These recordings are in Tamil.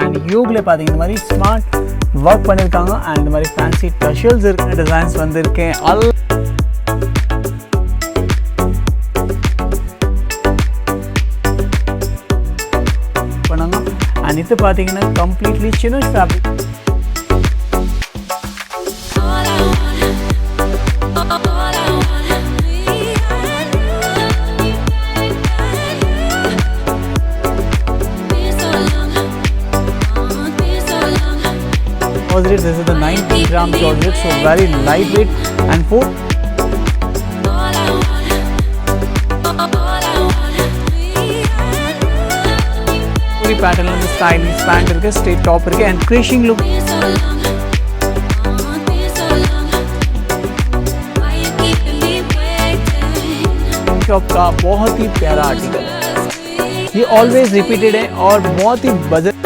அண்ட் யோகில் பார்த்தீங்கன்னா இந்த மாதிரி ஸ்மார்ட் ஒர்க் பண்ணியிருக்காங்க அண்ட் இந்த மாதிரி ஃபேன்சி டஷல்ஸ் இருக்கிற டிசைன்ஸ் வந்திருக்கேன் பண்ணாங்க. அண்ட் இது பார்த்தீங்கன்னா கம்ப்ளீட்லி சின்ன fabric. This is the 90 gram Georgette, so very lightweight and full. Puri pattern la stylish pant irukku, straight top irukku and creasing look. Shop का बहुत ही प्यारा आर्टिकल है, ये ऑलवेज रिपीटेड है और बहुत ही budget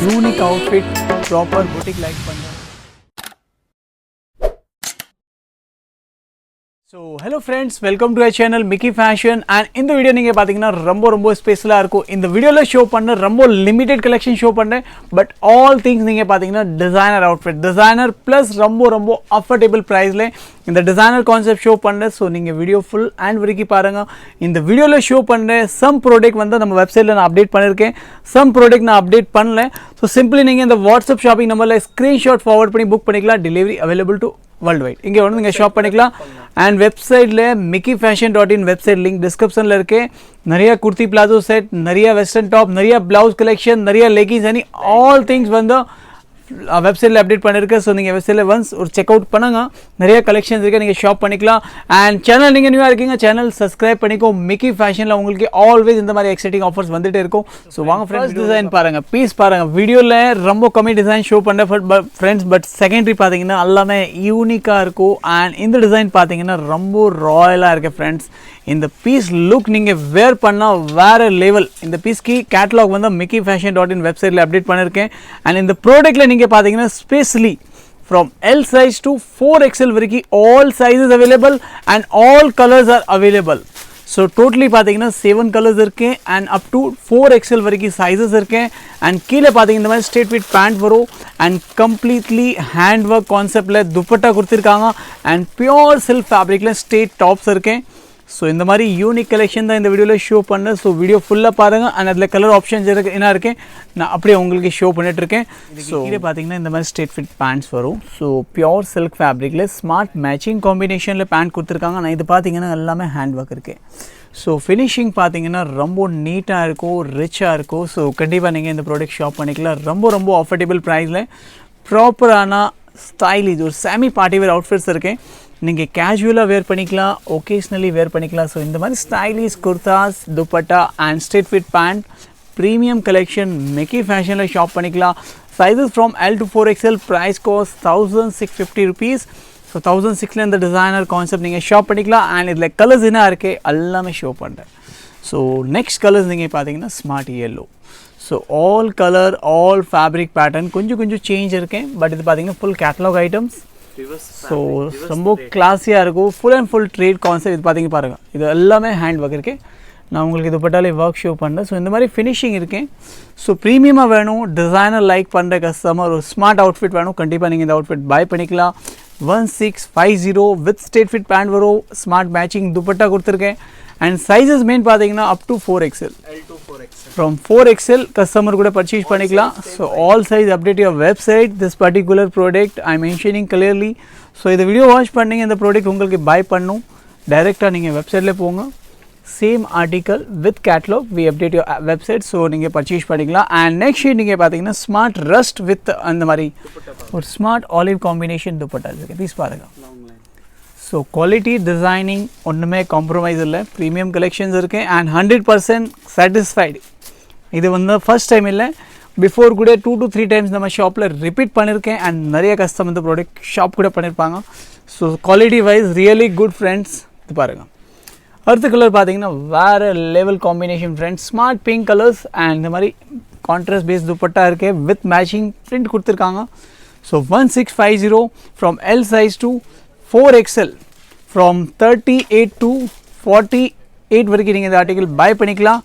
unique outfit proper boutique like बन रहा है. So hello friends, welcome to our channel Mickey Fashion and இந்த வீடியோ நீங்க பாத்தீங்கன்னா ரொம்ப ஸ்பெஷலா இருக்கும். இந்த வீடியோல ஷோ பண்ண ரொம்ப லிமிட்டட் கலெக்ஷன் ஷோ பண்றேன். பட் ஆல் திங்ஸ் நீங்க பாத்தீங்கன்னா டிசைனர் அவுட்ஃபிட், டிசைனர் பிளஸ் ரொம்ப அஃபோர்டபுள் பிரைஸ்ல இந்த டிசைனர் கான்செப்ட் ஷோ பண்றேன். ஸோ நீங்க வீடியோ ஃபுல் அண்ட் வரைக்கும் பாருங்க. இந்த வீடியோல ஷோ பண்ற சம் ப்ராடக்ட் வந்து நம்ம வெப்சைட்ல நான் அப்டேட் பண்ணிருக்கேன், சம் ப்ராடக்ட் நான் அப்டேட் பண்ணல. ஸோ சிம்பிளி நீங்க இந்த வாட்ஸ்அப் ஷாப்பிங் நம்பர்ல ஸ்கிரீன்ஷாட் ஃபார்வர்ட் பண்ணி புக் பண்ணிக்கலாம். Delivery available to world wide. இங்கே வந்து நீங்கள் ஷாப் பண்ணிக்கலாம். அண்ட் வெப்சைட்டில் mickeyfashion.in வெப்சைட் லிங்க் டிஸ்கிரிப்ஷனில் இருக்குது. நிறைய குர்த்தி பிளாசோ செட், நிறைய வெஸ்டர்ன் டாப், நிறைய ப்ளவுஸ் கலெக்ஷன், நிறைய லெகின்ஸ் அண்ட் ஆல் திங்ஸ் வந்து வெப்சைட்டில் அப்டேட் பண்ணியிருக்கேன். ஸோ நீங்கள் வெப்சைட்டில் ஒன்ஸ் ஒரு செக் அவுட் பண்ணுங்க, நிறைய கலெக்ஷன்ஸ் இருக்குது, நீங்கள் ஷாப் பண்ணிக்கலாம். அண்ட் சேனல் நீங்கள் நியூவாக இருக்கீங்க, சேனல் சப்ஸ்கிரைப் பண்ணிக்கோ. மிக்கி ஃபேஷனில் உங்களுக்கு ஆல்வேஸ் இந்த மாதிரி எக்ஸைட்டிங் ஆஃபர்ஸ் வந்துகிட்டே இருக்கும். ஸோ வாங்க ஃப்ரெண்ட்ஸ், டிசைன் பாருங்கள், பீஸ் பாருங்கள். வீடியோவில் ரொம்ப கம்மி டிசைன் ஷோ பண்ணுறேன் ஃப்ரெண்ட்ஸ், பட் செகண்டரி பார்த்தீங்கன்னா எல்லாமே யூனிக்காக இருக்கும். அண்ட் இந்த டிசைன் பார்த்தீங்கன்னா ரொம்ப ராயலாக இருக்குது ஃப்ரெண்ட்ஸ். இந்த பீஸ் லுக் நீங்கள் வேர் பண்ணால் வேறு லெவல். இந்த பீஸ்க்கு கேட்டலாக் வந்து mickeyfashion.in வெப்சைட்டில் அப்டேட் பண்ணியிருக்கேன். அண்ட் இந்த ப்ராடக்ட்டில் நீங்கள் பார்த்தீங்கன்னா specially from L size to 4XL வரைக்கும் all sizes available and all colors are available. So totally பார்த்தீங்கன்னா 7 கலர்ஸ் இருக்கு அண்ட் அப் டு 4XL வரைக்கும் சைஸஸ் இருக்கு. அண்ட் கீழே பார்த்தீங்கன்னா இந்த மாதிரி ஸ்ட்ரெயிட் ஃபிட் பேண்ட் வரும் அண்ட் கம்ப்ளீட்லி ஹேண்ட் ஒர்க் கான்செப்டில் துப்பட்டா கொடுத்துருக்காங்க அண்ட் பியோர் சில்க் ஃபேப்ரிக்கில் ஸ்ட்ரெயிட் டாப்ஸ் இருக்கு. ஸோ இந்த மாதிரி யூனிக் கலெக்ஷன் தான் இந்த வீடியோவில் ஷோ பண்ணேன். ஸோ வீடியோ ஃபுல்லாக பாருங்கள் அண்ட் அதில் கலர் ஆப்ஷன்ஸ் என்ன இருக்கேன் நான் அப்படியே உங்களுக்கு ஷோ பண்ணிட்டுருக்கேன். ஸோ இங்கே பார்த்தீங்கன்னா இந்த மாதிரி ஸ்ட்ரெயிட் ஃபிட் பேண்ட்ஸ் வரும். ஸோ பியோர் சில்க் ஃபேப்ரிக்கில் ஸ்மார்ட் மேட்சிங் காம்பினேஷனில் பேண்ட் கொடுத்துருக்காங்க. நான் இது பார்த்தீங்கன்னா எல்லாமே ஹேண்ட் ஒர்க் இருக்குது. ஸோ ஃபினிஷிங் பார்த்தீங்கன்னா ரொம்ப நீட்டாக இருக்கும், ரிச்சாக இருக்கும். ஸோ கண்டிப்பாக நீங்கள் இந்த ப்ராடக்ட் ஷாப் பண்ணிக்கலாம். ரொம்ப அஃபோர்டபுள் ப்ரைஸில் ப்ராப்பரான ஸ்டைலிஷ் ஒரு செமி பார்ட்டி வேர் அவுட்ஃபிட்ஸ் இருக்கேன். நீங்கள் கேஷுவலாக வேர் பண்ணிக்கலாம், ஒகேஷ்னலி வேர் பண்ணிக்கலாம். ஸோ இந்த மாதிரி stylish kurtas, dupatta and straight fit pant premium collection மிக்கி ஃபேஷனில் ஷாப் பண்ணிக்கலாம். Sizes from L to 4XL, price cost 1650 rupees. So 1600 இந்த டிசைனர் கான்செப்ட் நீங்கள் ஷாப் பண்ணிக்கலாம். அண்ட் இதில் கலர்ஸ் என்ன இருக்குது எல்லாமே ஷோ பண்ணுறேன். ஸோ நெக்ஸ்ட் கலர்ஸ் நீங்கள் பார்த்தீங்கன்னா smart yellow. So all colour, all fabric pattern கொஞ்சம் சேஞ்ச் இருக்கேன். பட் இது பார்த்தீங்கன்னா ஃபுல் கேட்டலாக் ஐட்டம்ஸ். ஸோ ரொம்ப கிளாஸியாக இருக்கும், full and full trade concept. இது பார்த்தீங்க பாருங்கள், இது எல்லாமே ஹேண்ட் ஒர்க் இருக்குது. நான் உங்களுக்கு இது பட்டாலே ஒர்க் ஷோ பண்ணுறேன். ஸோ இந்த மாதிரி ஃபினிஷிங் இருக்கேன். ஸோ ப்ரீமியமாக வேணும், டிசைனர் லைக் பண்ணுற கஸ்டமர், ஒரு ஸ்மார்ட் அவுட்ஃபிட் வேணும், கண்டிப்பாக நீங்கள் இந்த அவுட்ஃபிட் பை பண்ணிக்கலாம். 1650 வித் ஸ்ட்ரெயிட் ஃபிட் பேண்ட் வரும், ஸ்மார்ட் மேட்சிங் துப்பட்டா கொடுத்துருக்கேன். அண்ட் சைஸஸ் மெயின் பார்த்தீங்கன்னா up to 4XL. From 4XL customer கூட பர்ச்சேஸ் பண்ணிக்கலாம். So all size update your website. This particular product I mentioning clearly. So இந்த வீடியோ வாட்ச் பண்ணிங்க, இந்த ப்ராடக்ட் உங்களுக்கு பை பண்ணும், டைரெக்டாக நீங்கள் வெப்சைட்டில் போங்க. Same article with catalogue we update your website. So நீங்கள் பர்ச்சேஸ் பண்ணிக்கலாம். அண்ட் நெக்ஸ்ட் நீங்கள் பார்த்தீங்கன்னா ஸ்மார்ட் ரஸ்ட் வித் அந்த மாதிரி ஒரு ஸ்மார்ட் ஆலிவ் காம்பினேஷன் துப்பட்டா இருக்குது. பீஸ் பாருங்கள். ஸோ குவாலிட்டி டிசைனிங் ஒன்றுமே காம்ப்ரமைஸ் இல்லை, ப்ரீமியம் கலெக்ஷன்ஸ் இருக்குது அண்ட் 100% சாட்டிஸ்ஃபைடு. இது வந்து ஃபர்ஸ்ட் டைம் இல்லை, பிஃபோர் கூட 2 to 3 times நம்ம ஷாப்பில் ரிப்பீட் பண்ணியிருக்கேன் அண்ட் நிறைய கஸ்டமர் இந்த ப்ராடக்ட் ஷாப் கூட பண்ணியிருப்பாங்க. So quality wise really good friends. இது பாருங்கள். அடுத்த கலர் பார்த்தீங்கன்னா வேறு level combination friends, smart pink colours and இந்த மாதிரி கான்ட்ராஸ்ட் பேஸ்ட் துப்பட்டா இருக்குது வித் மேட்சிங் பிரிண்ட் கொடுத்துருக்காங்க. So 1650 from L size to 4XL, from 38 to 48 வரைக்கும் நீங்கள் இந்த ஆர்டிகல் பை பண்ணிக்கலாம்.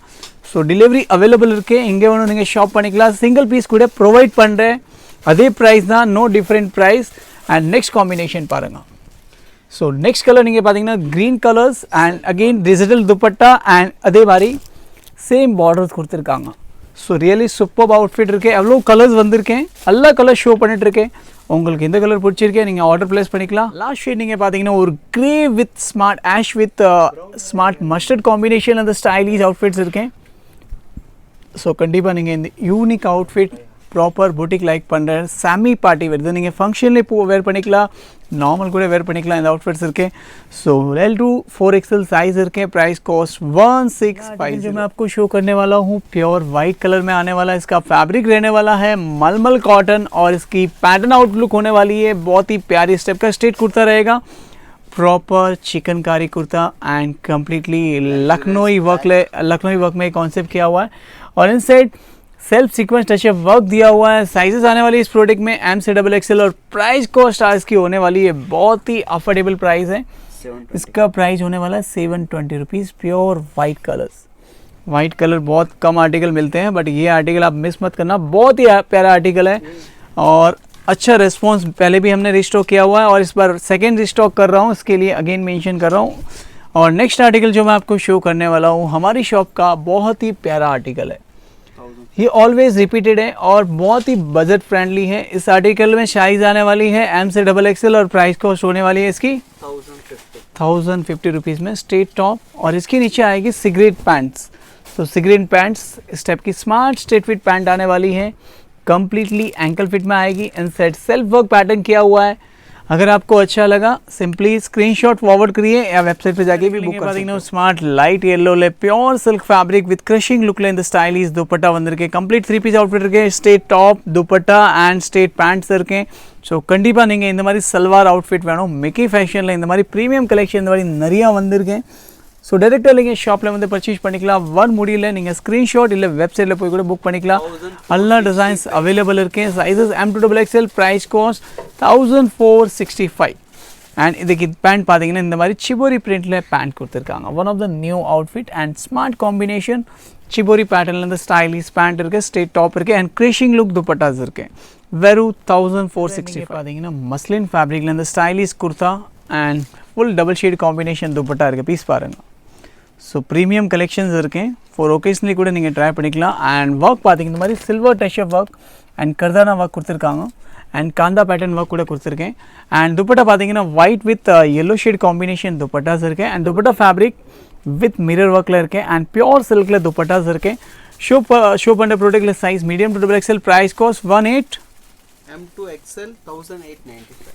ஸோ டெலிவரி அவைலபிள் இருக்குது. இங்கே வேணும் நீங்கள் ஷாப் பண்ணிக்கலாம். சிங்கிள் பீஸ் கூட ப்ரொவைட் பண்ணுறேன். அதே ப்ரைஸ் தான், no different price. And next combination பாருங்கள். ஸோ நெக்ஸ்ட் கலர் நீங்கள் பார்த்தீங்கன்னா green colours and again digital dupatta and அதே மாதிரி சேம் பார்டர்ஸ் கொடுத்துருக்காங்க. ஸோ ரியலி சூப்பர் அவுட்ஃபிட் இருக்குது. எவ்வளோ கலர்ஸ் வந்திருக்கேன், எல்லா கலர் ஷோ பண்ணிட்டுருக்கேன். உங்களுக்கு எந்த கலர் பிடிச்சிருக்கேன் நீங்கள் ஆர்டர் ப்ளேஸ் பண்ணிக்கலாம். லாஸ்ட் ஷேட் நீங்கள் பார்த்தீங்கன்னா ஒரு grey with smart ash with smart mustard combination அந்த ஸ்டைலிஷ் அவுட்ஃபிட்ஸ் இருக்கேன். ஸோ கண்டிப்பாக நீங்கள் இந்த unique outfit proper boutique like பண்ணுறேன். செமி பார்ட்டி வருது, நீங்கள் ஃபங்க்ஷன்லேயே இப்போ வேர் பண்ணிக்கலாம், நார்மல் கூட வேர் பண்ணிக்கலாம். இந்த அவுட்ஃபிட்ஸ் இருக்கேं. So L to 4XL size रखें. Price cost 1650. जो मैं आपको शो करने वाला हूँ प्योर वाइट कलर में आने वाला है. इसका फैब्रिक रहने वाला है मलमल कॉटन और इसकी पैटर्न आउटलुक होने वाली है बहुत ही प्यारी स्टेप का स्ट्रेट कुर्ता रहेगा. Proper chikankari kurta and completely Lucknowi work में कॉन्सेप्ट किया हुआ है. और इन side self sequence touch up work दिया हुआ है. साइजेस आने वाली इस प्रोडक्ट में M से XXL और प्राइस कॉस्ट इसकी होने वाली है बहुत ही अफोर्डेबल प्राइस है. इसका प्राइस होने वाला है 720 rupees. Pure white colours, white colour बहुत कम आर्टिकल मिलते हैं बट ये आर्टिकल आप मिस मत करना. बहुत ही प्यारा आर्टिकल है और अच्छा रिस्पॉन्स पहले भी हमने रिस्टॉक किया हुआ है और इस बार सेकेंड रिस्टॉक कर रहा हूँ, इसके लिए अगेन मेंशन कर रहा हूँ. और नेक्स्ट आर्टिकल जो मैं आपको शो करने वाला हूँ हमारी शॉप का बहुत ही प्यारा आर्टिकल है. ये ऑलवेज रिपीटेड है और बहुत ही बजट फ्रेंडली है. इस आर्टिकल में साइज आने वाली है M से XXL और प्राइस कॉस्ट होने वाली है इसकी 1050 रुपीज़ में स्ट्रेट टॉप. और इसके नीचे आएगी सिगरेट पैंट्स. तो सिगरेट पैंट्स इस टाइप की स्मार्ट स्ट्रेट फिट पैंट आने वाली है. कम्प्लीटली एंकल फिट में आएगी. इनसाइड सेल्फ वर्क पैटर्न किया हुआ है. अगर आपको अच्छा लगा सिंपली स्क्रीनशॉट फॉरवर्ड करिए या वेबसाइट पे जाके भी बुक कर सकते हो. स्मार्ट लाइट येलो ले pure silk fabric with crushing look ले स्टाइलिश दुपट्टा वंदर के कंप्लीट 3 पीस आउटफिट इருக்கு. Straight top dupatta and straight pants இருக்கு. ஸோ கண்டிப்பாக நீங்கள் இந்த மாதிரி சல்வார் அவுட்ஃபிட் வேணும் மிக்கி ஃபேஷனில் இந்த மாதிரி ப்ரீமியம் கலெக்ஷன் இந்த மாதிரி நிறையா வந்திருக்கேன். ஸோ டேரெக்டாக நீங்கள் ஷாப்பில் வந்து பர்ச்சேஸ் பண்ணிக்கலாம். ஒன் முடியல நீங்கள் ஸ்க்ரீன்ஷாட் இல்லை வெப்சைட்டில் போய் கூட புக் பண்ணிக்கலாம். எல்லா டிசைன்ஸ் அவைலபிள் இருக்கேன். Sizes M to XXL. Price cost 1465. And இதுக்கு பேண்ட் பார்த்தீங்கன்னா இந்த மாதிரி சிபோரி பிரிண்டில் பேண்ட் கொடுத்துருக்காங்க. One of the new outfit and smart combination. Shibori பேட்டர்னில் இந்த ஸ்டைலிஷ் பேண்ட் இருக்குது, ஸ்ட்ரெயிட் டாப் இருக்குது அண்ட் க்ரேஷிங் லுக் துப்பட்டாஸ் இருக்குது. வெறும் 1465. பார்த்தீங்கன்னா மஸ்லின் ஃபேப்ரிக்கில் இந்த stylish kurta and full double shade combination dupatta இருக்குது. பீஸ் பாருங்கள். ஸோ ப்ரீமியம் கலெக்ஷன்ஸ் இருக்கேன். ஃபார் ஒகேஷனலி கூட நீங்கள் ட்ரை பண்ணிக்கலாம். அண்ட் ஒர்க் பார்த்தீங்கன்னா இந்த மாதிரி சில்வர் டச்சப் ஒர்க் அண்ட் கர்தானா ஒர்க் கொடுத்துருக்காங்க அண்ட் காந்தா பேட்டர்ன் ஒர்க் கூட கொடுத்துருக்கேன். அண்ட் துப்பட்டா பார்த்தீங்கன்னா white with yellow shade combination dupattas இருக்கேன். And dupatta fabric with mirror ஒர்க்கில் இருக்கேன் அண்ட் பியோர் சில்கில் துப்பட்டாஸ் இருக்கேன். ஷோ பண்ணுற ப்ராடக்ட்டில் size medium to XXL. Price cost 18 M to XL 1895.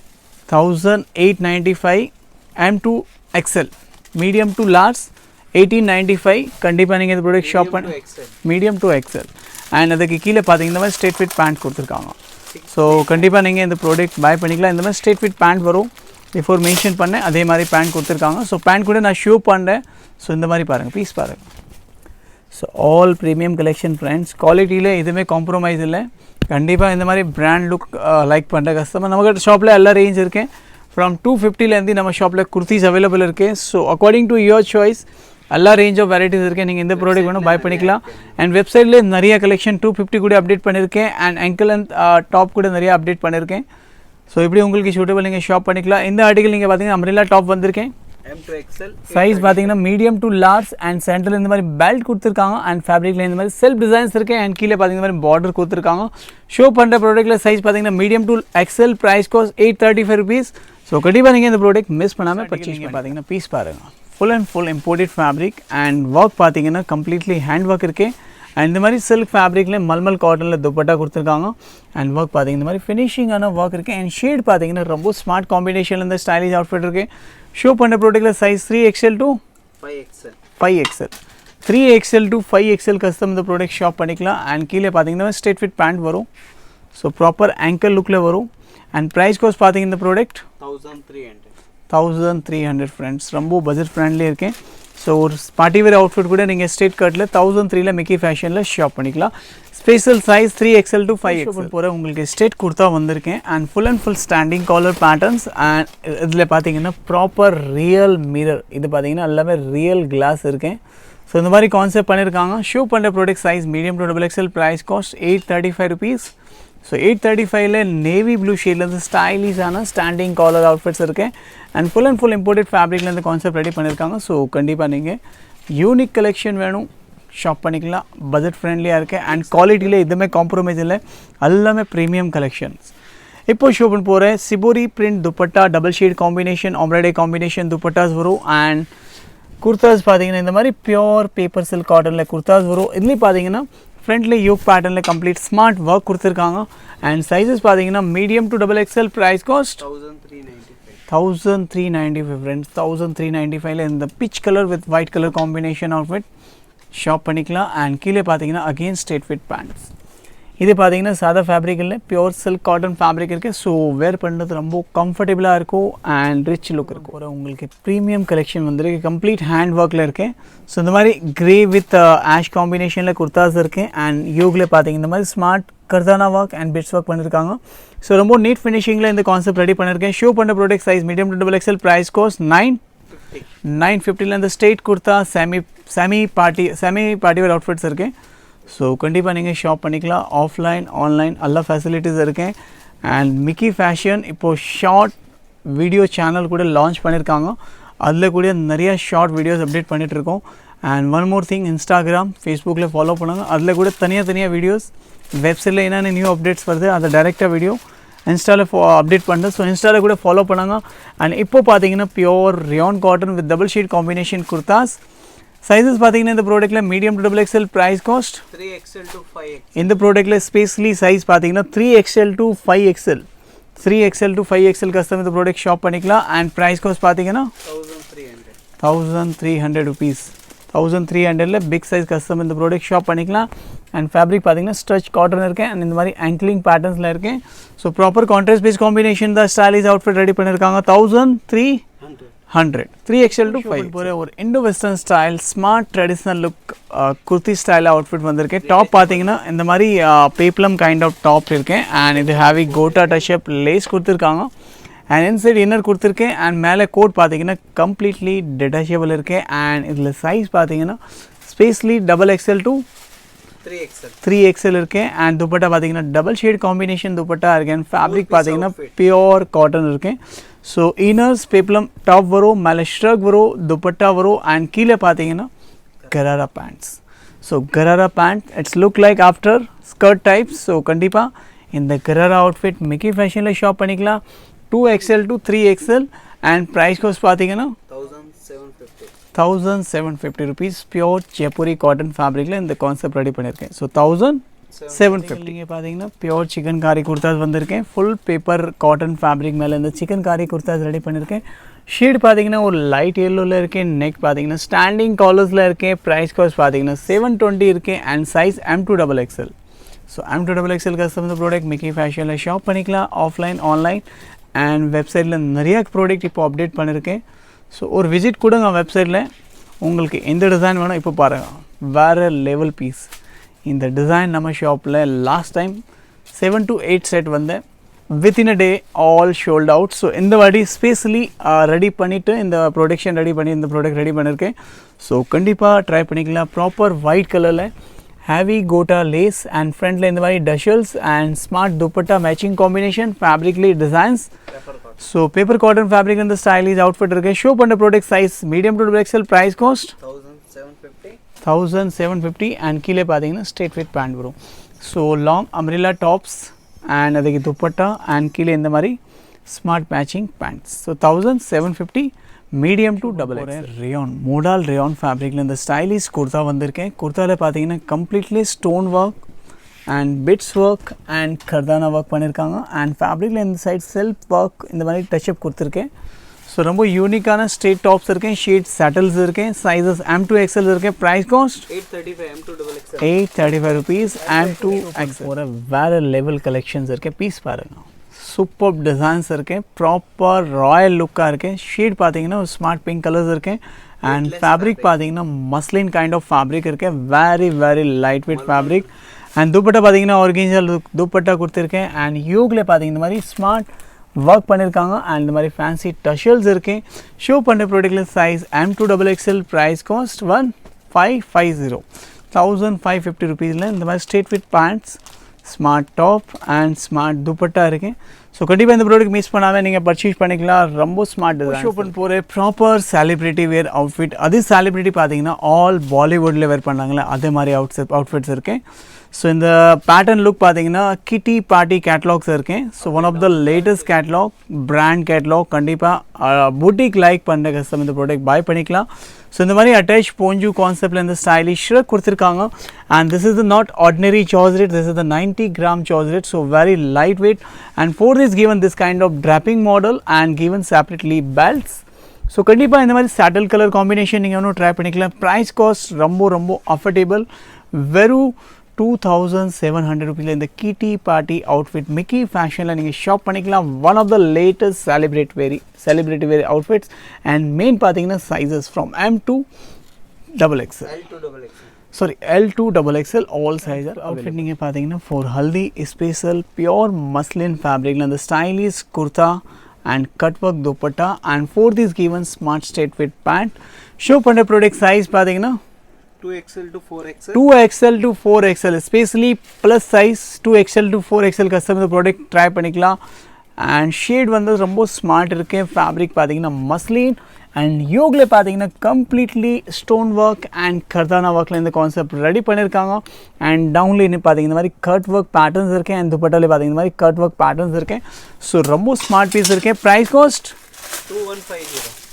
1895. M to XL medium to large 1895. கண்டிப்பாக நீங்கள் இந்த ப்ராடக்ட் ஷாப் பண்ண மீடியம் டு XL. அண்ட் அதுக்கு கீழே பார்த்தீங்கன்னா இந்த மாதிரி ஸ்ட்ரெயிட் ஃபிட் பேண்ட் கொடுத்துருக்காங்க. ஸோ கண்டிப்பாக நீங்கள் இந்த ப்ராடக்ட் பை பண்ணிக்கலாம். இந்த மாதிரி ஸ்ட்ரெயிட் ஃபிட் பேண்ட் வரும். பிஃபோர் மென்ஷன் பண்ணேன் அதே மாதிரி பேண்ட் கொடுத்துருக்காங்க. ஸோ பேண்ட் கூட நான் ஷோ பண்ணுறேன். ஸோ இந்த மாதிரி பாருங்கள், பீஸ் பாருங்கள். So all premium collection friends. குவாலிட்டியில் எதுவுமே காம்ப்ரமைஸ் இல்லை. கண்டிப்பாக இந்த மாதிரி பிராண்ட் லுக் லைக் பண்ணுற கஸ்டமர் நம்மகிட்ட ஷாப்பில் எல்லா ரேஞ்ச் இருக்கேன். ஃப்ரம் 250லேருந்து நம்ம ஷாப்பில் குர்த்திஸ் அவைலபிள் இருக்குது. So according to your choice எல்லா ரேஞ்ச் ஆஃப் வெரைட்டிஸ் இருக்குது. நீங்கள் இந்த ப்ராடக்ட் வேணும் பை பண்ணிக்கலாம். அண்ட் வெப்சைட்லேயே நிறைய கலெக்ஷன் 250 கூட அப்டேட் பண்ணியிருக்கேன் அண்ட் ankle அண்ட் டாப் கூட நிறைய அப்டேட் பண்ணியிருக்கேன். ஸோ இப்படி உங்களுக்கு சூட்டபிள் நீங்கள் ஷாப் பண்ணிக்கலாம். இந்த ஆர்டிகல் நீங்கள் பார்த்தீங்கன்னா அம்ரெல்லா டாப் வந்திருக்கேன். M to XL. சைஸ் பார்த்தீங்கன்னா மீடியம் டு லார்ஜ் அண்ட் சென்டரில் இந்த மாதிரி பெல்ட் கொடுத்துருக்காங்க அண்ட் ஃபேப்ரிக்கில் இந்த மாதிரி செல்ஃப் டிசைன்ஸ் இருக்குது அண்ட் கீழே பார்த்தீங்கன்னா இந்த மாதிரி பார்டர் கொடுத்துருக்காங்க. ஷோ பண்ணுற ப்ராடக்ட்டில் சைஸ் பார்த்தீங்கன்னா medium to XL. Price cost 835 rupees. So கண்டிப்பாக நீங்கள் இந்த ப்ராடக்ட் மிஸ் பண்ணாமல் பர்ச்சேஸ் பார்த்தீங்கன்னா பீஸ் பாருங்கள். Full and full imported fabric and work பார்த்தீங்கன்னா கம்ப்ளீட்லி ஹேண்ட் ஒர்க் இருக்குது. அண்ட் இந்த மாதிரி சில்க் ஃபேப்ரிக்கில் மல்மல் காட்டனில் துப்பட்டா கொடுத்துருக்காங்க அண்ட் ஒர்க் பார்த்தீங்கன்னா இந்த மாதிரி ஃபினிஷிங்கான ஒர்க் இருக்குது. அண்ட் ஷேட் பார்த்தீங்கன்னா ரொம்ப ஸ்மார்ட் காம்பினேஷனில் இந்த ஸ்டைலிஷ் அவுட்ஃபிட் இருக்குது. ஷோ பண்ணுற ப்ராடக்ட்டில் size 3XL to 5XL. 3XL to 5XL custom இந்த ப்ராடக்ட் ஷாப் பண்ணிக்கலாம். அண்ட் கீழே பார்த்தீங்கன்னா ஸ்ட்ரெயிட் ஃபிட் பேண்ட் வரும். ஸோ ப்ராப்பர் ankle லுக்கில் வரும். அண்ட் ப்ரைஸ் காஸ்ட் பார்த்தீங்கன்னா இந்த ப்ராடக்ட் 1300. 1300 ஃப்ரெண்ட்ஸ். ரொம்ப பட்ஜெட் ஃப்ரெண்ட்லி இருக்கேன். ஸோ ஒரு பார்ட்டி வேர் அவுட்ஃபிட் கூட நீங்கள் ஸ்ட்ரெயிட் கட்டில் 1003ல மிக்கி ஃபேஷனில் ஷாப் பண்ணிக்கலாம். Special size 3XL to 5XL போகிற உங்களுக்கு ஸ்ட்ரெயிட் குர்த்தா வந்திருக்கேன் and full and full standing collar patterns and இதில் பார்த்தீங்கன்னா ப்ராப்பர் ரியல் மிரர், இது பார்த்தீங்கன்னா எல்லாமே ரியல் கிளாஸ் இருக்கேன். ஸோ இந்த மாதிரி கான்செப்ட் பண்ணியிருக்காங்க. ஷோ பண்ணுற product size medium to XXL, price cost 835 rupees. So 835ல நேவி ப்ளூ ஷேட்லேருந்து ஸ்டைலிஷான ஸ்டாண்டிங் காலர் அவுட்ஃபிட்ஸ் இருக்கேன் and full and full imported ஃபேப்ரிக்லேருந்து கான்செப்ட் ரெடி பண்ணியிருக்காங்க. ஸோ கண்டிப்பாக நீங்கள் யூனிக் கலெக்ஷன் வேணும் ஷாப் பண்ணிக்கலாம். பட்ஜெட் ஃப்ரெண்ட்லியாக இருக்குது அண்ட் குவாலிட்டியில் எதுவுமே காம்ப்ரமைஸ் இல்லை, எல்லாமே ப்ரீமியம் கலெக்ஷன்ஸ். இப்போ ஷோ பண்ண போகிற shibori print dupatta, double shade combination, embroidery combination dupattas வரும் அண்ட் குர்தாஸ் பார்த்தீங்கன்னா இந்த மாதிரி பியோர் பேப்பர் சில்க் காட்டனில் குர்தாஸ் வரும். இதுலேயும் பார்த்தீங்கன்னா ஃப்ரண்ட்ல யோக் பேட்டர்னில் கம்ப்ளீட் ஸ்மார்ட் ஒர்க் கொடுத்துருக்காங்க அண்ட் சைஸஸ் பார்த்தீங்கன்னா medium to XXL, price cost 1395 friends. 1395ல இந்த peach colour with white colour combination outfit shop பண்ணிக்கலாம். அண்ட் கீழே பார்த்தீங்கன்னா அகெயின் ஸ்ட்ரெயிட் ஃபிட் பேண்ட்ஸ். இது பார்த்தீங்கன்னா சாதா ஃபேப்ரிக் இல்லை, பியோர் சில்க் காட்டன் ஃபேப்ரிக் இருக்குது. ஸோ வேர் பண்ணுறது ரொம்ப கம்ஃபர்டபுளாக இருக்கும் அண்ட் ரிச் லுக் இருக்கும். ஒரு உங்களுக்கு ப்ரீமியம் கலெக்ஷன் வந்துருக்கு, கம்ப்ளீட் ஹேண்ட் ஒர்க்கில் இருக்கேன். ஸோ இந்த மாதிரி கிரே வித் ஆஷ் காம்பினேஷனில் குர்தாஸ் இருக்கேன் அண்ட் யூகில் பார்த்தீங்க இந்த மாதிரி ஸ்மார்ட் கர்தானா ஒர்க் அண்ட் பிட்ஸ் ஒர்க் பண்ணியிருக்காங்க. ஸோ ரொம்ப நீட் ஃபினிஷிங்கில் இந்த கான்செப்ட் ரெடி பண்ணியிருக்கேன். ஷோ பண்ணுற product size medium to XXL, price cost 950ல இந்த straight kurta semi party wear outfits இருக்கேன். ஸோ கண்டிப்பாக நீங்கள் ஷாப் பண்ணிக்கலாம். ஆஃப்லைன் ஆன்லைன் எல்லா ஃபெசிலிட்டிஸ் இருக்கேன் அண்ட் மிக்கி ஃபேஷன் இப்போது ஷார்ட் வீடியோ சேனல் கூட லான்ச் பண்ணியிருக்காங்க. அதில் கூட நிறையா ஷார்ட் வீடியோஸ் அப்டேட் பண்ணிகிட்ருக்கோம். And one more thing, Instagram ஃபேஸ்புக்கில் ஃபாலோ பண்ணுங்க. அதில் கூட தனியாக வீடியோஸ், வெப்சைட்டில் என்னென்ன நியூ அப்டேட்ஸ் வருது அதை டைரெக்டாக வீடியோ இன்ஸ்டாவில் அப்டேட் பண்ணுறேன். ஸோ இன்ஸ்டாவில் கூட ஃபாலோ பண்ணுங்க. அண்ட் இப்போ பார்த்தீங்கன்னா pure rayon cotton with double shade combination kurtas. Sizes பார்த்தீங்கன்னா இந்த ப்ராடக்ட்டில் medium to XXL, price cost 3XL to 5XL. இந்த ப்ராடக்ட்டில் ஸ்பெஷலி சைஸ் பார்த்தீங்கன்னா 3XL to 5XL, 3XL to 5XL custom இந்த ப்ராடக்ட் ஷாப் பண்ணிக்கலாம். அண்ட் ப்ரைஸ் காஸ்ட் பார்த்தீங்கன்னா 1300 rupees. 1300ல பிக் சைஸ் கஸ்டம் இந்த ப்ராடக்ட் ஷாப் பண்ணிக்கலாம். அண்ட் ஃபேப்ரிக் பார்த்தீங்கன்னா ஸ்ட்ரெச் காட்டன் இருக்கேன் அண்ட் இந்த மாதிரி ஆங்கிளிங் பேட்டர்ன்ஸில் இருக்கேன். So proper contrast base combination தான் ஸ்டைலிஷ் அவுட்ஃபிட் ரெடி பண்ணியிருக்காங்க. 1300, 3XL to 5 போகிற ஒரு Indo western style smart traditional look kurti style outfit வந்திருக்கேன். டாப் பார்த்தீங்கன்னா இந்த மாதிரி பேப்ளம் கைண்ட் ஆஃப் டாப் இருக்கேன் அண்ட் இது ஹேவி கோட்டா டச்சப் லேஸ் கொடுத்துருக்காங்க அண்ட் இன்சைட் இன்னர் கொடுத்துருக்கேன் அண்ட் மேலே கோட் பார்த்தீங்கன்னா கம்ப்ளீட்லி டிட்டாச்சபிள் இருக்கேன். அண்ட் இதில் சைஸ் பார்த்தீங்கன்னா ஸ்பேஸ்லி XXL to 3XL இருக்கேன். அண்ட் துப்பட்டா பார்த்தீங்கன்னா டபுள் ஷேட் காம்பினேஷன் துப்பட்டா இருக்கேன். ஃபேப்ரிக் பார்த்தீங்கன்னா பியோர் காட்டன் இருக்கேன். ஸோ இன்னர்ஸ் பேப்ளம் டாப் வரும், மேலே ஷ்ரக் வரும், துப்பட்டா வரும் அண்ட் கீழே பார்த்தீங்கன்னா gharara pants. So gharara pant it's look like after skirt types. So கண்டிப்பாக இந்த கராரா அவுட்ஃபிட் மிக்கி ஃபேஷனில் ஷாப் பண்ணிக்கலாம். 2XL to 3XL and price cost பார்த்தீங்கன்னா 1750 rupees. பியோர் ஜெய்ப்பூரி காட்டன் ஃபேப்ரிக்கில் இந்த கான்செப்ட் ரெடி பண்ணியிருக்கேன். ஸோ 1750. நீங்கள் பார்த்தீங்கன்னா பியோர் சிக்கன் காரி குர்தாஸ் வந்திருக்கேன். ஃபுல் பேப்பர் காட்டன் ஃபேப்ரிக் மேலே இந்த சிக்கன் காரி குர்தாஸ் ரெடி பண்ணியிருக்கேன். ஷேட் பார்த்தீங்கன்னா ஒரு லைட் எல்லோவில் இருக்கேன். நெக் பார்த்தீங்கன்னா ஸ்டாண்டிங் காலர்ஸில் இருக்கேன். ப்ரைஸ் காஸ்ட் பார்த்தீங்கன்னா 720 இருக்கேன் and size M to XXL. So M to XXL custom இந்த ப்ராடக்ட் மிக்கி ஃபேஷனில் ஷாப் பண்ணிக்கலாம். ஆஃப்லைன் ஆன்லைன் அண்ட் வெப்சைட்டில் நிறையா ப்ராடக்ட் இப்போ அப்டேட் பண்ணியிருக்கேன். ஸோ ஒரு விசிட் கொடுங்க வெப்சைட்டில். உங்களுக்கு எந்த டிசைன் வேணும் இப்போ பாருங்கள், வேறு லெவல் பீஸ். இந்த டிசைன் நம்ம ஷாப்பில் லாஸ்ட் டைம் 7 to 8 செட் வந்தேன். Within a day all sold out. So இந்த வாட்டி ஸ்பெஷலி ரெடி பண்ணிவிட்டு இந்த ப்ரொடக்ஷன் ரெடி பண்ணி இந்த ப்ராடக்ட் ரெடி பண்ணியிருக்கேன். ஸோ கண்டிப்பாக ட்ரை பண்ணிக்கலாம். ப்ராப்பர் ஒயிட் கலரில் ஹேவி கோட்டா லேஸ் அண்ட் ஃப்ரண்ட்டில் இந்த மாதிரி tassels and smart dupatta matching combination ஃபேப்ரிக்லி designs. So paper cotton fabric இந்த ஸ்டைலிஷ் அவுட்ஃபிட் இருக்குது. ஷோ பண்ணுற product size medium to XXL, price cost 1750 and கீழே பார்த்தீங்கன்னா ஸ்ட்ரெயிட் ஃபிட் பேண்ட் வரும். So long umbrella tops and அதுக்கு துப்பட்டா அண்ட் கீழே இந்த மாதிரி smart matching pants. So 1750 medium to XXL. Rayon modal rayon ஃபேப்ரிக்கில் இந்த ஸ்டைலிஷ் குர்தா வந்திருக்கேன். குர்தாவில் பார்த்தீங்கன்னா completely stone work and beads work and கர்தானா ஒர்க் பண்ணியிருக்காங்க அண்ட் ஃபேப்ரிக்கில் இந்த சைட் செல்ஃப் ஒர்க் இந்த மாதிரி டச்சப் கொடுத்துருக்கேன். ஸோ ரொம்ப யூனிக்கான ஸ்ட்ரெயிட் டாப்ஸ் இருக்கேன், ஷீட் சட்டல்ஸ் இருக்கேன், சைஸஸ் M to XL இருக்கேன். Price cost 835 rupees. M to XL ஒரு வேறு லெவல் கலெக்ஷன்ஸ் இருக்கேன். பீஸ் பாருங்கள், சூப்பர் டிசைன்ஸ் இருக்கேன், ப்ராப்பர் ராயல் லுக்காக இருக்கேன். ஷீட் பார்த்தீங்கன்னா ஒரு ஸ்மார்ட் பிங்க் கலர்ஸ் இருக்கேன் அண்ட் Weightless ஃபேப்ரிக் fabric. பார்த்தீங்கன்னா மஸ்லின் கைண்ட் ஆஃப் ஃபேப்ரிக் இருக்கு, very very light weight fabric. And dupatta பார்த்தீங்கன்னா ஒரிஜினல் துப்பட்டா கொடுத்துருக்கேன். அண்ட் யோகில் பார்த்தீங்கன்னா இந்த மாதிரி ஸ்மார்ட் ஒர்க் பண்ணியிருக்காங்க. அண்ட் இந்த மாதிரி ஃபேன்சி டஷல்ஸ் இருக்கு. ஷோ பண்ணுற ப்ராடக்ட்டில் சைஸ் M2XXL, ப்ரைஸ் காஸ்ட் 1550, 1550 ருபீஸில் இந்த மாதிரி straight fit pants, smart top and smart dupatta இருக்கு. ஸோ கண்டிப்பாக இந்த ப்ராடக்ட் மிஸ் பண்ணாமல் நீங்கள் பர்ச்சேஸ் பண்ணிக்கலாம். ரொம்ப ஸ்மார்ட் ஷோ பண்ண போகிற ப்ராப்பர் செலிப்ரிட்டி வேர் அவுட்ஃபிட். அது செலிப்ரிட்டி பார்த்தீங்கன்னா ஆல் பாலிவுட்டில் வேர் பண்ணாங்களே அதே மாதிரி அவுட்ஃபிட்ஸ் இருக்கேன். ஸோ இந்த பேட்டர்ன் லுக் பார்த்தீங்கன்னா கிட்டி பார்ட்டி கேட்லாக்ஸ் இருக்கேன். So one of the latest catalogue, brand catalogue. கண்டிப்பாக புட்டிக் லைக் பண்ணுற கஸ்டம் இந்த ப்ராடக்ட் பை பண்ணிக்கலாம். ஸோ இந்த மாதிரி அட்டாச் போஞ்சு கான்செப்டில் இந்த ஸ்டைலிஷாக கொடுத்துருக்காங்க. And this is the not ordinary georgette, this is the 90 gram georgette. So very light weight. And for this given this kind of draping model and given separately belts. So கண்டிப்பாக இந்த மாதிரி சாட்டில் கலர் காம்பினேஷன் நீங்கள் ஒன்றும் ட்ரை பண்ணிக்கலாம். ப்ரைஸ் காஸ்ட் ரொம்ப ரொம்ப அஃபர்டேபிள். வெறும் 2700 ருபீஸில் இந்த கிட்டி பார்ட்டி அவுட்ஃபிட் மிக்கி ஃபேஷனில் நீங்கள் ஷாப் பண்ணிக்கலாம். One of the latest celebrity wear outfits. And main பார்த்தீங்கன்னா sizes from M2XXL, L2XXL all size outfit. நீங்கள் பார்த்தீங்கன்னா for Haldi special pure muslin ஃபேப்ரிக்கில் அந்த stylish kurta and cut work dupatta and for this given smart straight fit pant. Show பண்ணுற ப்ராடக்ட் சைஸ் பார்த்தீங்கன்னா 2XL to 4XL. 2XL to 4XL, especially plus size 2XL to 4XL customer product try பண்ணிக்கலாம். அண்ட் ஷேட் வந்து ரொம்ப ஸ்மார்ட் இருக்கு. ஃபேப்ரிக் பார்த்தீங்கன்னா மஸ்லின் அண்ட் யோகில் பார்த்தீங்கன்னா கம்ப்ளீட்லி ஸ்டோன் ஒர்க் அண்ட் கர்தானா ஒர்க்கில் இந்த கான்செப்ட் ரெடி பண்ணியிருக்காங்க. அண்ட் டவுன்ல இன்னும் பார்த்தீங்கன்னா இந்த மாதிரி கட் ஒர்க் பேட்டர்ன்ஸ் இருக்கேன். அண்ட் துப்பட்டாலே பார்த்தீங்கன்னா இந்த மாதிரி கட் ஒர்க் பேட்டர்ன்ஸ் இருக்கேன். ஸோ ரொம்ப ஸ்மார்ட் பீஸ் இருக்கேன். Price cost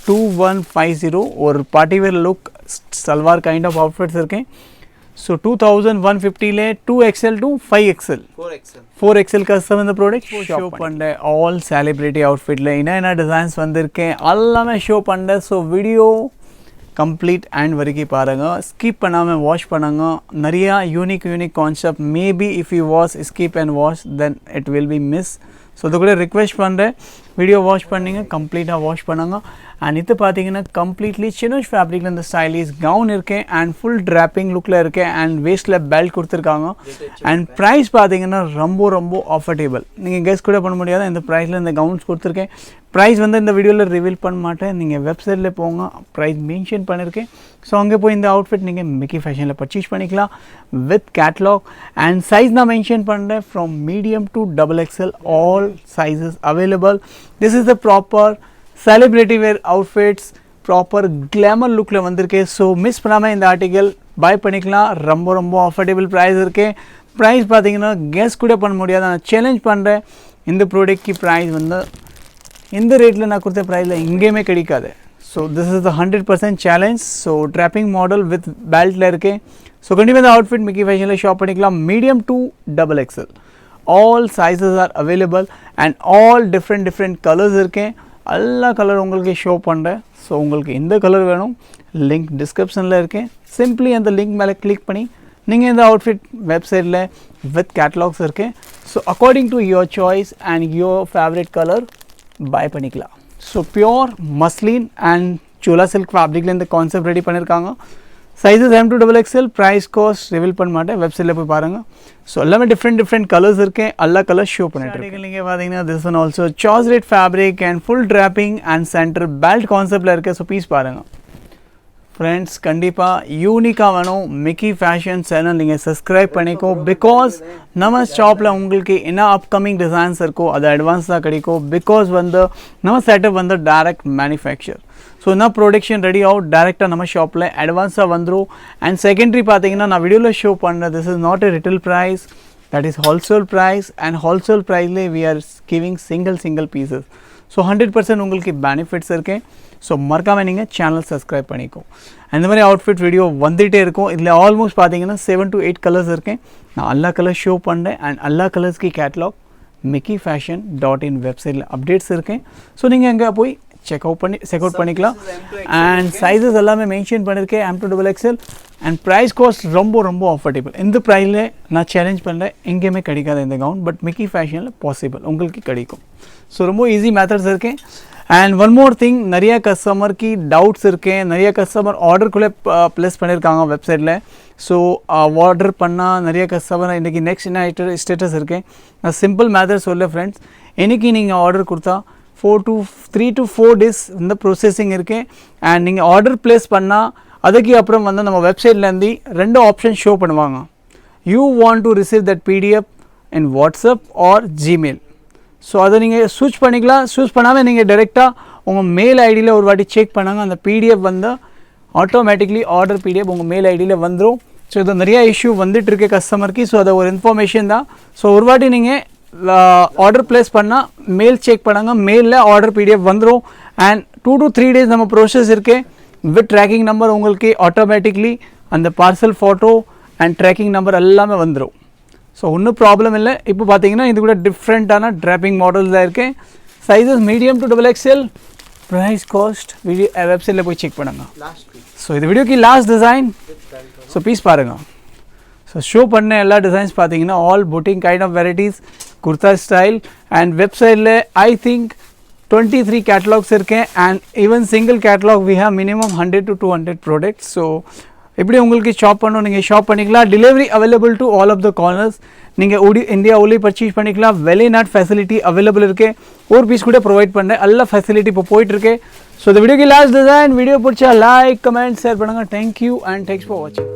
2150. ஒரு party wear look salwar kind of outfits இருக்கேன். ஸோ 2150ல 2XL to 5XL, 4XL custom இந்த ப்ராடக்ட் ஷோ பண்ணுறேன். ஆல் செலிப்ரிட்டி அவுட்ஃபிட்டில் என்ன டிசைன்ஸ் வந்திருக்கேன் எல்லாமே ஷோ பண்ணுறேன். ஸோ வீடியோ கம்ப்ளீட் அண்ட் வரைக்கும் பாருங்கள், ஸ்கிப் பண்ணாமல் வாட்ச் பண்ணுங்க. நிறையா unique concept. Maybe if you watch skip and watch then it will be miss. So இது கூட ரிக்வெஸ்ட் பண்ணுறேன், வீடியோ வாட்ச் பண்ணிங்க, கம்ப்ளீட்டாக வாட்ச் பண்ணுங்க. அண்ட் இது பார்த்தீங்கன்னா கம்ப்ளீட்லி சினோஷ் ஃபேப்ரிக்கில் இந்த ஸ்டைலிஷ் கவுன் இருக்கேன். அண்ட் ஃபுல் ட்ராப்பிங் லுக்கில் இருக்கேன். அண்ட் வேஸ்ட்டில் பெல்ட் கொடுத்துருக்காங்க. அண்ட் ப்ரைஸ் பார்த்தீங்கன்னா ரொம்ப ரொம்ப அஃபர்டேபிள். நீங்கள் கெஸ் கூட பண்ண முடியாது இந்த ப்ரைஸில் இந்த கவுன்ஸ் கொடுத்துருக்கேன். ப்ரைஸ் வந்து இந்த வீடியோவில் ரிவீல் பண்ண மாட்டேன். நீங்கள் வெப்சைட்டில் போங்க, ப்ரைஸ் மென்ஷன் பண்ணியிருக்கேன். ஸோ அங்கே போய் இந்த அவுட்ஃபிட் நீங்கள் மிக்கி ஃபேஷனில் பர்ச்சேஸ் பண்ணிக்கலாம் வித் கேட்லாக். அண்ட் சைஸ் நான் மென்ஷன் பண்ணுறேன் from medium to XXL all sizes available. This is the proper celebrity wear outfits, proper glamour லுக்கில் வந்திருக்கு. ஸோ மிஸ் பண்ணாமல் இந்த ஆர்டிக்கல் பை பண்ணிக்கலாம். ரொம்ப ரொம்ப அஃபோர்டபுள் ப்ரைஸ் இருக்கு. ப்ரைஸ் பார்த்தீங்கன்னா கெஸ் கூட பண்ண முடியாது. நான் சேலஞ்ச் பண்ணுறேன், இந்த ப்ராடக்ட்க்கு ப்ரைஸ் வந்து இந்த ரேட்டில் நான் கொடுத்த ப்ரைஸில் எங்கேயுமே கிடைக்காது. So this is the 100% challenge. So draping model with பெல்ட்டில் இருக்கு. ஸோ கண்டிப்பாக இந்த அவுட்ஃபிட் மிக்கி ஃபேஷனில் ஷாப் பண்ணிக்கலாம். Medium to XXL all sizes are available. And all different colours இருக்கேன். எல்லா கலர் உங்களுக்கு ஷோ பண்ணுறேன். ஸோ உங்களுக்கு எந்த கலர் வேணும் லிங்க் டிஸ்கிரிப்ஷனில் இருக்கேன். சிம்பிளி அந்த லிங்க் மேலே கிளிக் பண்ணி நீங்கள் இந்த அவுட்ஃபிட் வெப்சைட்டில் வித் கேட்லாக்ஸ் இருக்கேன். So according to your choice and your favourite colour buy பண்ணிக்கலாம். ஸோ பியோர் மஸ்லின் அண்ட் சோலா சில்க் ஃபேப்ரிக்கில் இந்த கான்செப்ட் ரெடி பண்ணியிருக்காங்க. Sizes M2XXL. Price cost reveal பண்ண மாட்டேன், வெப்சைட்டில் போய் பாருங்கள். ஸோ எல்லாமே டிஃப்ரெண்ட் கலர்ஸ் இருக்கேன். எல்லா கலர்ஸ் ஷோ பண்ணிட்டு நீங்கள் பார்த்தீங்கன்னா this one also georgette fabric and full draping and center belt concept இருக்குது. ஸோ பீஸ் பாருங்கள் ஃப்ரெண்ட்ஸ். கண்டிப்பாக யூனிக்காக வேணும் மிக்கி ஃபேஷன் சேனல் நீங்கள் சப்ஸ்கிரைப் பண்ணிக்கோ. பிகாஸ் நம்ம ஷாப்பில் உங்களுக்கு என்ன அப்கமிங் டிசைன்ஸ் இருக்கோ அது அட்வான்ஸாக கிடைக்கும். பிகாஸ் வந்து நம்ம செட்டப் வந்து டைரக்ட் மேனுஃபேக்சர். ஸோ என்ன ப்ரொடக்ஷன் ரெடி ஆகும் டேரெக்டாக நம்ம ஷாப்பில் அட்வான்ஸாக வந்துடும். அண்ட் செகண்டரி பார்த்தீங்கன்னா நான் வீடியோவில் ஷோ பண்ணுறேன், this is not a retail price, that is wholesale price. And wholesale ப்ரைஸ்லேயே we are giving single pieces. So 100% உங்களுக்கு பெனிஃபிட்ஸ் இருக்கேன். ஸோ மறக்காமல் நீங்கள் சேனல் சப்ஸ்கிரைப் பண்ணிக்கோ. அந்த மாதிரி அவுட்ஃபிட் வீடியோ வந்துகிட்டே இருக்கும். இதில் ஆல்மோஸ்ட் பார்த்தீங்கன்னா 7 to 8 கலர்ஸ் இருக்கேன். நான் எல்லா கலர்ஸ் ஷோ பண்ணுறேன். அண்ட் எல்லா கலர்ஸ்க்கு கேட்லாக் mickifashion.in வெப்சைட்டில் அப்டேட்ஸ் இருக்கேன். ஸோ நீங்கள் அங்கே போய் செக் அவுட் பண்ணிக்கலாம் அண்ட் சைஸஸ் எல்லாமே மென்ஷன் பண்ணியிருக்கேன் M2XXL அண்ட் ப்ரைஸ் காஸ்ட் ரொம்ப அஃபோர்டபுள். இந்த ப்ரைஸில் நான் சேலஞ்ச் பண்ணுறேன், எங்கேயுமே கிடைக்காது இந்த கவுன், பட் மிக்கி ஃபேஷனில் பாசிபிள் உங்களுக்கு கிடைக்கும். ஸோ ரொம்ப ஈஸி மெத்தட்ஸ் இருக்கேன். அண்ட் ஒன் மோர் திங், நிறைய கஸ்டமருக்கு டவுட்ஸ் இருக்கேன், நிறைய கஸ்டமர் ஆர்டருக்குள்ளே ப்ளேஸ் பண்ணியிருக்காங்க வெப்சைட்டில். ஸோ ஆர்டர் பண்ணால் நிறைய கஸ்டமர் இன்றைக்கி நெக்ஸ்ட் என்ன ஸ்டேட்டஸ் இருக்கேன். நான் சிம்பிள் மேத்தட் சொல்ல ஃப்ரெண்ட்ஸ், இன்றைக்கி நீங்கள் ஆர்டர் கொடுத்தா 3 to 4 days இந்த ப்ரோசஸிங் இருக்குது. அண்ட் நீங்கள் ஆர்டர் ப்ளேஸ் பண்ணால் அதுக்கு அப்புறம் வந்து நம்ம வெப்சைட்லேருந்து 2 ஆப்ஷன் ஷோ பண்ணுவாங்க. You want to receive that PDF in WhatsApp R Gmail. So அதை நீங்கள் சூஸ் பண்ணிக்கலாம். சூஸ் பண்ணாமல் நீங்கள் டைரெக்டாக உங்கள் மெயில் ஐடியில் ஒரு வாட்டி செக் பண்ணாங்க, அந்த PDF வந்து ஆட்டோமேட்டிக்லி ஆர்டர் PDF உங்கள் மெயில் ஐடியில் வந்துடும். ஸோ இது நிறையா இஷ்யூ வந்துட்டுருக்கு கஸ்டமருக்கு. ஸோ அதை ஒரு இன்ஃபர்மேஷன் தான். ஸோ ஒரு வாட்டி நீங்கள் ஆர்டர் ப்ளேஸ் பண்ணால் மெயில் செக் பண்ணாங்க, மெயிலில் ஆர்டர் PDF வந்துடும். அண்ட் 2 to 3 days நம்ம ப்ரோசஸ் இருக்குது. வித் ட்ராக்கிங் நம்பர் உங்களுக்கு ஆட்டோமேட்டிக்லி அந்த parcel photo and tracking number எல்லாமே வந்துடும். ஸோ ஒன்றும் ப்ராப்ளம் இல்லை. இப்போ பார்த்தீங்கன்னா இது கூட டிஃப்ரெண்ட்டான ட்ராப்பிங் மாடல்ஸ் தான் இருக்குது. Sizes medium to XXL. Price cost வெப்சைட்டில் போய் செக் பண்ணுங்க. ஸோ இது வீடியோக்கு லாஸ்ட் டிசைன். ஸோ பீஸ் பாருங்கள். ஸோ ஷோ பண்ண எல்லா டிசைன்ஸ் பார்த்தீங்கன்னா all putting kind of varieties, kurta style. And வெப்சைட்டில் ஐ திங்க் 23 கேட்டலாக்ஸ் இருக்கேன். And even single catalogue we have minimum 100 to 200 products. So எப்படி உங்களுக்கு ஷாப் பண்ணணும் நீங்கள் ஷாப் பண்ணிக்கலாம். Delivery available to all of the corners. நீங்கள் இந்தியா உள்ளே பர்ச்சேஸ் பண்ணிக்கலாம். வெளிநாட் ஃபெசிலிட்டி அவைலபிள் இருக்குது. ஒரு பீஸ் கூட ப்ரொவைட் பண்ணுறேன். எல்லா ஃபெசிலிட்டி இப்போ போயிட்டுருக்கு. ஸோ இந்த வீடியோக்கு லாஸ்ட் டிசைன். வீடியோ பிடிச்சா லைக், கமெண்ட், ஷேர் பண்ணுங்கள். தேங்க்யூ அண்ட் தேங்க்ஸ் ஃபார் வாட்சிங்.